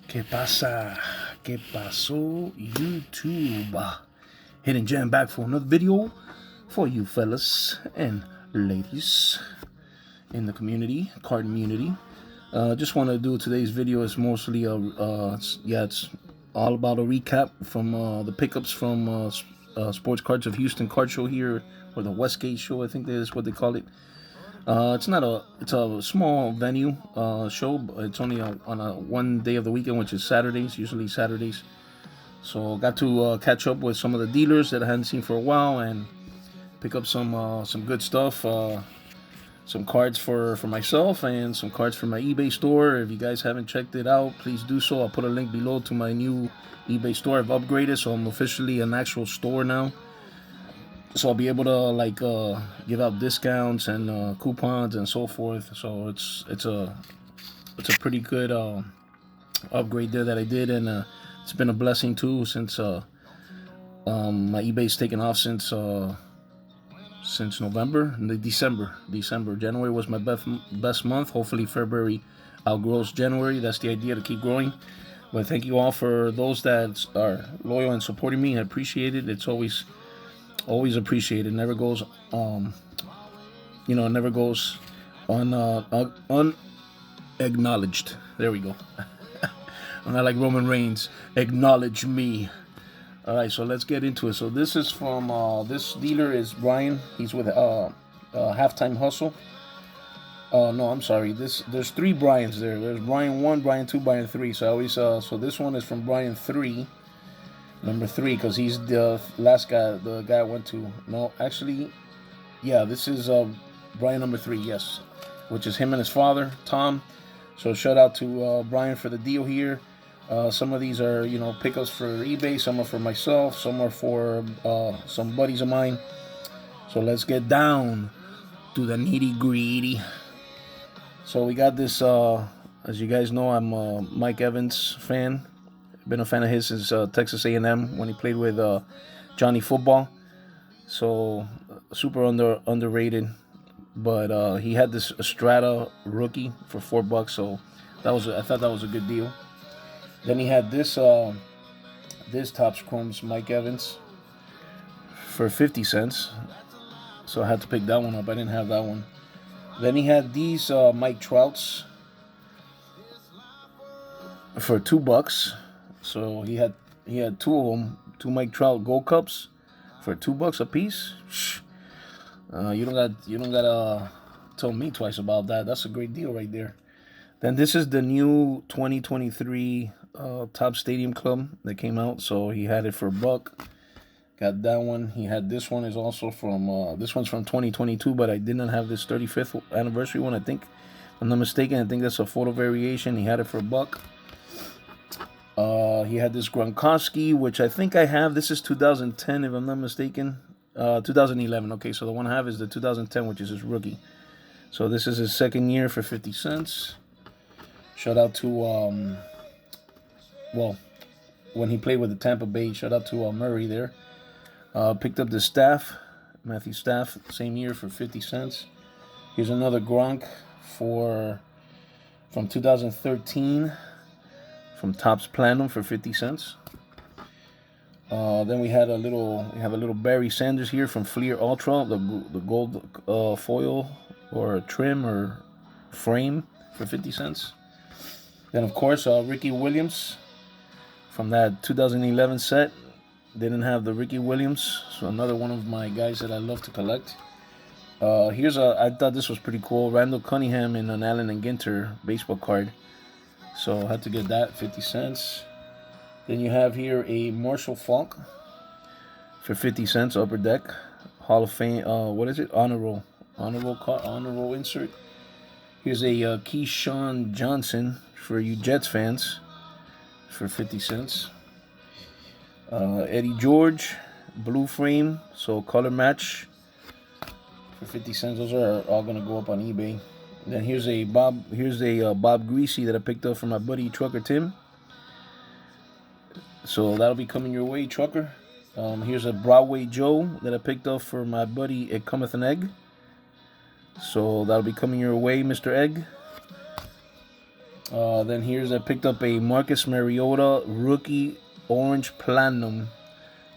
¿Qué pasa? ¿Qué pasó, YouTube? Hidden Gem back for another video for you fellas and ladies in the community, card community. Just want to do today's video. Is mostly it's all about a recap from the pickups from Sports Cards of Houston Card Show here, or the Westgate Show, I think that is what they call it. It's a small venue show, but it's only on a one day of the weekend, which is Saturdays, usually Saturdays. So got to catch up with some of the dealers that I hadn't seen for a while and pick up some good stuff. Some cards for myself and some cards for my eBay store. If you guys haven't checked it out, please do so. I'll put a link below to my new eBay store. I've upgraded, so I'm officially an actual store now. So I'll be able to give out discounts and coupons and so forth. So it's a pretty good upgrade there that I did, and it's been a blessing too since my eBay's taken off since November, December. January was my best month. Hopefully February outgrows January. That's the idea, to keep growing. But thank you all for those that are loyal and supporting me. I appreciate it. It's always appreciated. Never goes never goes unacknowledged. There we go. I'm not like Roman Reigns. Acknowledge me. All right, so let's get into it. So this is from this dealer is Brian. He's with Halftime Hustle. No, I'm sorry. There's three Brians there. There's Brian 1, Brian 2, Brian 3. So I always so this one is from Brian 3. Number 3, because he's the last guy, the guy I went to. No, actually, yeah, this is Brian number 3, yes, which is him and his father, Tom. So shout out to Brian for the deal here. Some of these are, pickups for eBay. Some are for myself. Some are for some buddies of mine. So let's get down to the nitty gritty. So we got this, as you guys know, I'm a Mike Evans fan. Been a fan of his since Texas A&M when he played with Johnny Football. So super underrated. But he had this Strata rookie for $4, so I thought that was a good deal. Then he had this Topps Chromes Mike Evans for 50 cents. So I had to pick that one up. I didn't have that one. Then he had these Mike Trouts for $2. So he had two of them, two Mike Trout Gold Cups for $2 a piece. You don't gotta tell me twice about that. That's a great deal right there. Then this is the new 2023 Topps Stadium Club that came out. So he had it for $1. Got that one. He had this one, is also from this one's from 2022, but I did not have this 35th anniversary one. I think, if I'm not mistaken, I think that's a photo variation. He had it for $1. He had this Gronkowski, which I think I have. This is 2010, if I'm not mistaken. 2011. Okay, so the one I have is the 2010, which is his rookie. So this is his second year for 50 cents. Shout out to, when he played with the Tampa Bay, shout out to Murray there. Picked up the Staff, Matthew Staff, same year for 50 cents. Here's another Gronk from 2013. From Topps Platinum for 50 cents. Then we have a little Barry Sanders here from Fleer Ultra, the gold foil or trim or frame for 50 cents. Then of course Ricky Williams from that 2011 set. Didn't have the Ricky Williams, so another one of my guys that I love to collect. I thought this was pretty cool. Randall Cunningham in an Allen and Ginter baseball card. So I had to get that, 50 cents. Then you have here a Marshall Faulk for 50 cents, Upper Deck, Hall of Fame. What is it? Honor roll insert. Here's a Keyshawn Johnson for you Jets fans for 50 cents. Eddie George, blue frame, so color match for 50 cents. Those are all gonna go up on eBay. Then here's a Bob Greasy that I picked up from my buddy Trucker Tim. So that'll be coming your way, Trucker. Here's a Broadway Joe that I picked up for my buddy It Cometh an Egg. So that'll be coming your way, Mr. Egg. Then here's I picked up a Marcus Mariota rookie orange platinum.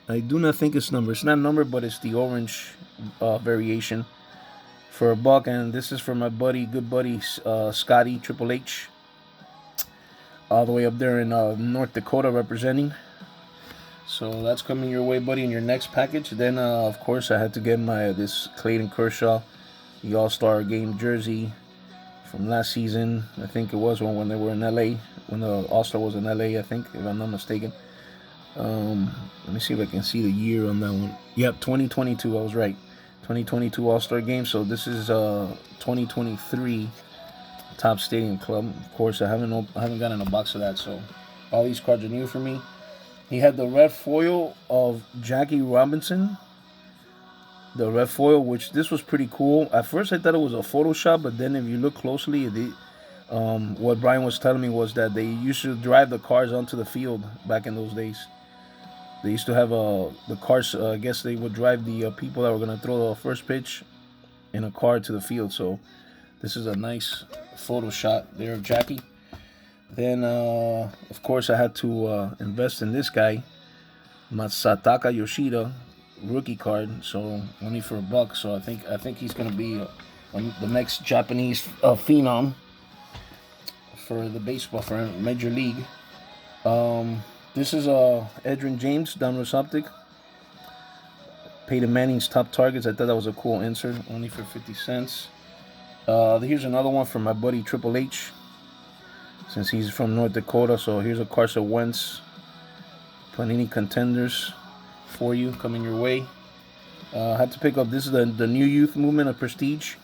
I do not think it's numbered. It's not numbered, but it's the orange variation for $1. And this is for my good buddy Scotty Triple H, all the way up there in North Dakota representing. So that's coming your way, buddy, in your next package. Then, of course, I had to get this Clayton Kershaw, the All-Star Game jersey from last season. I think it was when they were in LA, when the All-Star was in LA, I think, if I'm not mistaken. Let me see if I can see the year on that one. Yep, 2022, I was right. 2022 All-Star Game. So this is 2023 Topps Stadium Club. Of course, I haven't gotten a box of that, so all these cards are new for me. He had the red foil of Jackie Robinson. The red foil, which this was pretty cool. At first, I thought it was a Photoshop, but then if you look closely, what Brian was telling me was that they used to drive the cars onto the field back in those days. They used to have the cars. I guess they would drive the people that were going to throw the first pitch in a car to the field. So this is a nice photo shot there of Jackie. Then, of course, I had to invest in this guy, Masataka Yoshida, rookie card. So only for $1. So I think he's going to be the next Japanese phenom for the baseball, for Major League. This is Edrin James, Donruss Optic. Peyton Manning's top targets. I thought that was a cool insert, only for 50 cents. Here's another one from my buddy Triple H, since he's from North Dakota. So here's a Carson Wentz Panini Contenders for you, coming your way. I had to pick up, this is the new youth movement of Prestige.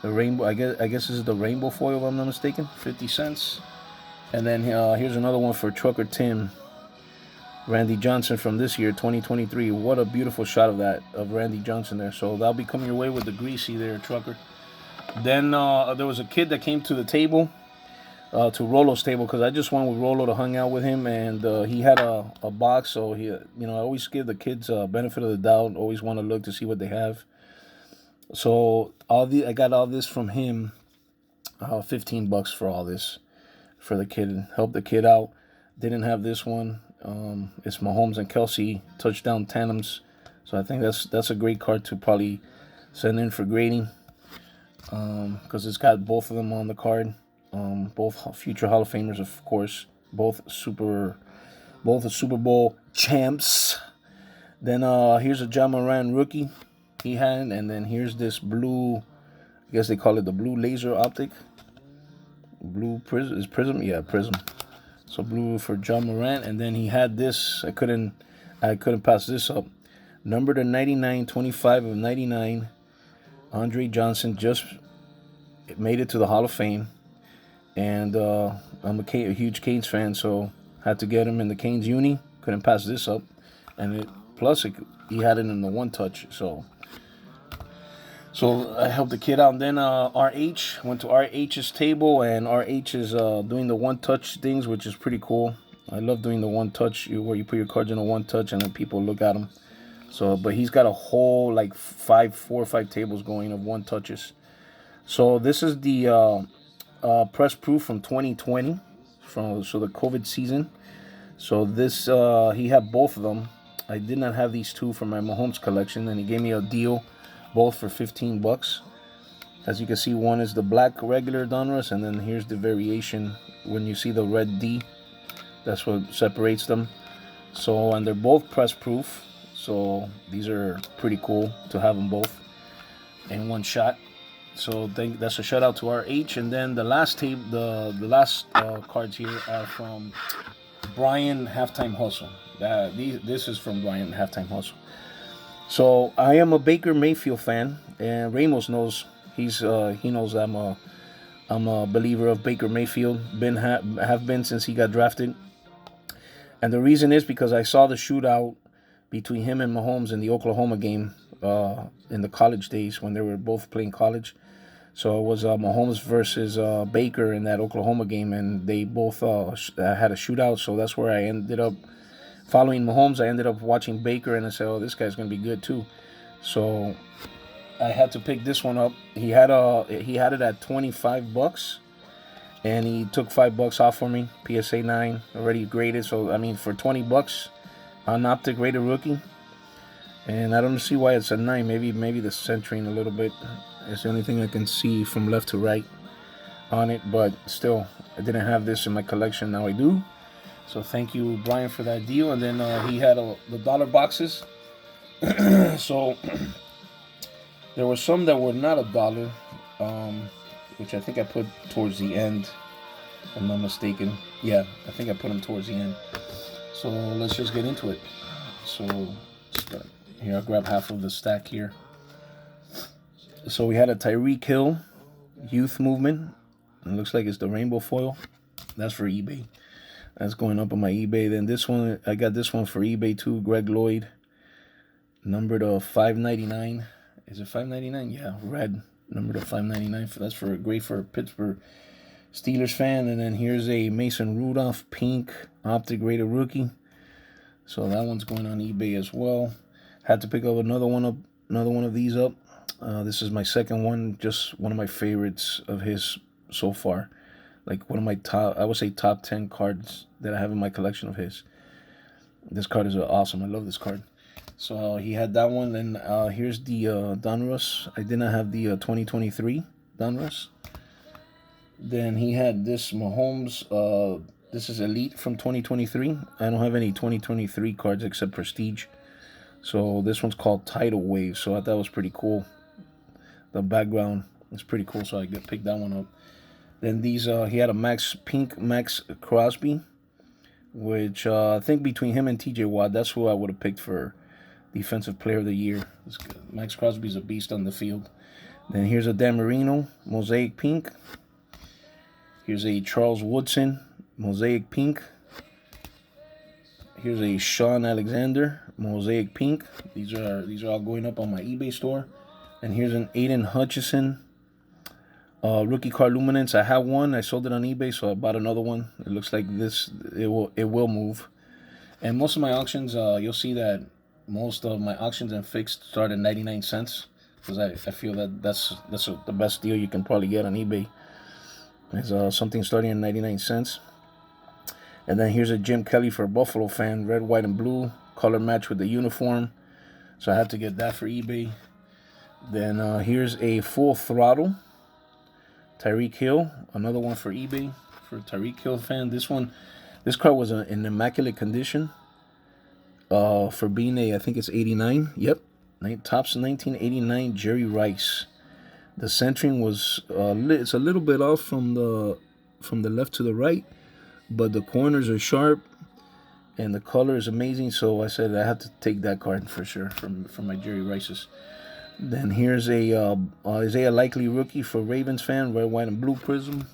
The rainbow, I guess this is the rainbow foil, if I'm not mistaken, 50 cents. And then here's another one for Trucker Tim, Randy Johnson from this year, 2023. What a beautiful shot of Randy Johnson there. So that'll be coming your way with the greasy there, Trucker. Then there was a kid that came to the table, to Rolo's table, because I just went with Rolo to hang out with him, and he had a box. So I always give the kids benefit of the doubt. Always want to look to see what they have. So I got all this from him, $15 for all this. For the kid, help the kid out. Didn't have this one. It's Mahomes and Kelsey touchdown tandems. So I think that's a great card to probably send in for grading, because it's got both of them on the card. Both future Hall of Famers, of course. Both Super Bowl champs. Then here's a John Moran rookie he had, and then here's this blue. I guess they call it the blue laser optic. Blue prism, is prism? Yeah, prism. So blue for John Morant, and then he had this. I couldn't pass this up. Number to 99, 25 of 99. Andre Johnson just made it to the Hall of Fame, and I'm a huge Canes fan, so had to get him in the Canes uni. Couldn't pass this up, and he had it in the one touch. So I helped the kid out. And then RH, went to RH's table, and RH is doing the one-touch things, which is pretty cool. I love doing the one-touch, where you put your cards in a one-touch and then people look at them. So, but he's got a whole, like, 4 or 5 tables going of one-touches. So this is the press proof from 2020, so the COVID season. So this, he had both of them. I did not have these two from my Mahomes collection, and he gave me a deal. Both for $15. As you can see, one is the black regular Donruss, and then here's the variation when you see the red D. That's what separates them. So, and they're both press proof. So these are pretty cool to have them both in one shot. So that's a shout out to RH. And then the last cards here are from Brian Halftime Hustle. This is from Brian Halftime Hustle. So I am a Baker Mayfield fan, and Ramos knows he knows I'm a believer of Baker Mayfield. Have been since he got drafted, and the reason is because I saw the shootout between him and Mahomes in the Oklahoma game in the college days when they were both playing college. So it was Mahomes versus Baker in that Oklahoma game, and they both had a shootout. So that's where I ended up. Following Mahomes, I ended up watching Baker, and I said, "Oh, this guy's gonna be good too." So I had to pick this one up. He had it at $25, and he took $5 off for me. PSA 9 already graded. So I mean, for $20 on optic rated rookie, and I don't see why it's a 9. Maybe the centering a little bit. It's the only thing I can see from left to right on it, but still, I didn't have this in my collection. Now I do. So thank you, Brian, for that deal. And then he had the dollar boxes. So there were some that were not $1, which I think I put towards the end, if I'm not mistaken. Yeah, I think I put them towards the end. So let's just get into it. So here, I'll grab half of the stack here. So we had a Tyreek Hill Youth Movement. It looks like it's the rainbow foil. That's for eBay. That's going up on my eBay. Then this one, I got this one for eBay too. Greg Lloyd, numbered to $5.99. Is it $5.99? Yeah, red, numbered to $5.99. That's great for a Pittsburgh Steelers fan. And then here's a Mason Rudolph pink optic rated rookie. So that one's going on eBay as well. Had to pick up another one of these up. This is my second one. Just one of my favorites of his so far. Like one of my top, I would say top 10 cards that I have in my collection of his. This card is awesome. I love this card. So he had that one. And here's the Donruss. I did not have the 2023 Donruss. Then he had this Mahomes. This is Elite from 2023. I don't have any 2023 cards except Prestige. So this one's called Tidal Wave. So I thought it was pretty cool. The background is pretty cool. So I picked that one up. Then these, he had a pink Max Crosby, which I think between him and TJ Watt, that's who I would have picked for Defensive Player of the Year. Max Crosby's a beast on the field. Then here's a Dan Marino, Mosaic Pink. Here's a Charles Woodson, Mosaic Pink. Here's a Sean Alexander, Mosaic Pink. These are all going up on my eBay store. And here's an Aiden Hutchinson rookie card luminance. I have one. I sold it on eBay, so I bought another one. It looks like this. It will move. And most of my auctions, you'll see that most of my auctions and fixed start at 99 cents because I feel that that's the best deal you can probably get on eBay. Is something starting at 99 cents. And then here's a Jim Kelly for a Buffalo fan, red, white, and blue, color match with the uniform. So I have to get that for eBay. Then here's a Full Throttle Tyreek Hill, another one for eBay for a Tyreek Hill fan. This card was in immaculate condition for being I think it's 89. Yep, Topps 1989 Jerry Rice. The centering was it's a little bit off from the left to the right, but the corners are sharp and the color is amazing. So I said I have to take that card for sure from my Jerry Rices. Then here's a Isaiah Likely rookie for Ravens fan, red, white, and blue prism.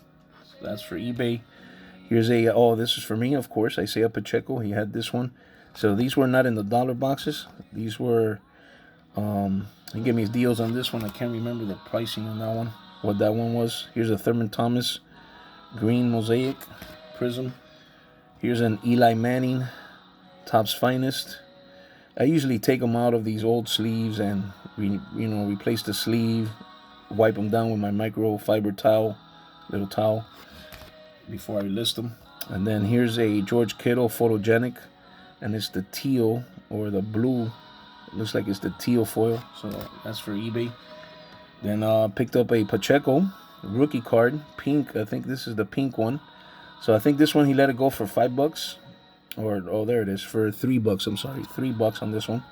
So that's for eBay. Here's this is for me, of course, Isaiah Pacheco. He had this one. So these were not in the dollar boxes. These were, he gave me deals on this one. I can't remember the pricing on that one, what that one was. Here's a Thurman Thomas green mosaic prism. Here's an Eli Manning Topps Finest. I usually take them out of these old sleeves and replace the sleeve, wipe them down with my microfiber little towel before I list them. And then here's a George Kittle photogenic, and it's the teal or the blue. It looks like it's the teal foil, so that's for eBay. Then picked up a Pacheco rookie card, pink. I think this is the pink one. So I think this one he let it go for $5. There it is, for $3. I'm sorry, $3 on this one.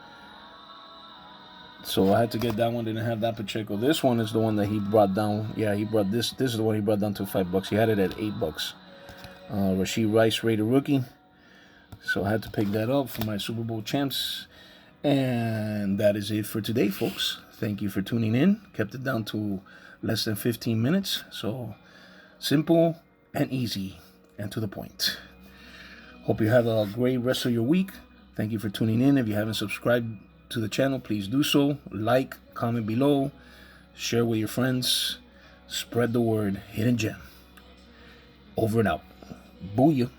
So I had to get that one. Didn't have that Pacheco. This one is the one that he brought down. Yeah, he brought this. This is the one he brought down to $5. He had it at $8. Rashee Rice rated rookie. So I had to pick that up for my Super Bowl champs. And that is it for today, folks. Thank you for tuning in. Kept it down to less than 15 minutes. So simple and easy and to the point. Hope you have a great rest of your week. Thank you for tuning in. If you haven't subscribed to the channel, please do so. Like, comment below, share with your friends, spread the word. Hidden Gem. Over and out. Booyah.